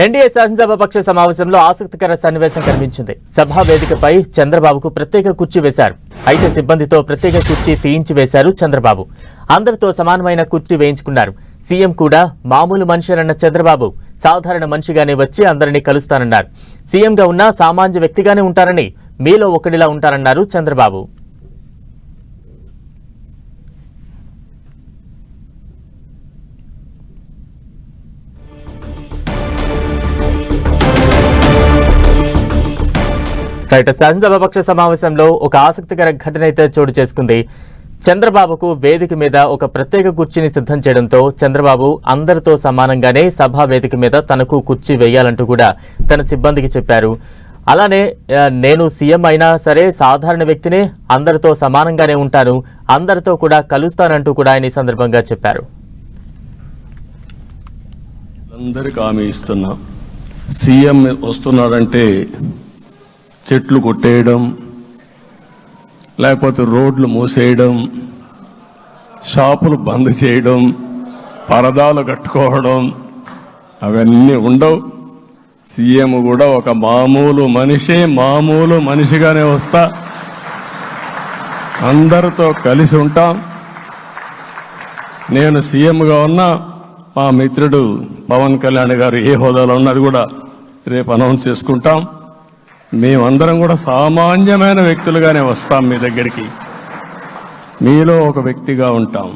NDA శాసనసభాపక్ష సమావేశంలో ఆసక్తికర సన్నివేశం కనిపించింది. సభా వేదికపై చంద్రబాబుకు ప్రత్యేక కుర్చీ వేశారు. అయితే సిబ్బందితో ప్రత్యేక కుర్చీ తీయించి వేశారు చంద్రబాబు. అందరితో సమానమైన కుర్చీ వేయించుకున్నారు. సీఎం కూడా మామూలు మనిషినన్న చంద్రబాబు సాధారణ మనిషిగానే వచ్చి అందరినీ కలుస్తానన్నారు. సీఎంగా ఉన్నా సామాన్య వ్యక్తిగానే ఉంటారని, మీలో ఒకడిలా ఉంటారన్నారు చంద్రబాబు. శాసనసభాపక్ష సమావేశంలో ఒక ఆసక్తికర ఘటన అయితే చోటు చేసుకుంది. చంద్రబాబుకు వేదిక మీద ఒక ప్రత్యేక కుర్చీని సిద్ధం చేయడంతో చంద్రబాబు అందరితో సమానంగానే సభా వేదిక మీద తనకు కుర్చీ వేయాలంటూ కూడా తన సిబ్బందికి చెప్పారు. అలానే నేను సీఎం అయినా సరే సాధారణ వ్యక్తిని, అందరితో సమానంగానే ఉంటాను, అందరితో కూడా కలుస్తానంటూ కూడా ఆయన ఈ సందర్భంగా చెప్పారు. అందరికీ హామీ ఇస్తున్నా, సీఎం వస్తున్నాడంటే చెట్లు కొట్టేయడం, లేకపోతే రోడ్లు మూసేయడం, షాపులు బంద్ చేయడం, పరదాలు కట్టుకోవడం అవన్నీ ఉండవు. సీఎం కూడా ఒక మామూలు మనిషిగానే వస్తా, అందరితో కలిసి ఉంటాం. నేను సీఎంగా ఉన్నా మా మిత్రుడు పవన్ కళ్యాణ్ గారు ఏ హోదాలో ఉన్నది కూడా రేపు అనౌన్స్ చేసుకుంటాం. మేమందరం కూడా సామాన్యమైన వ్యక్తులుగానే వస్తాం మీ దగ్గరికి, మీలో ఒక వ్యక్తిగా ఉంటాం.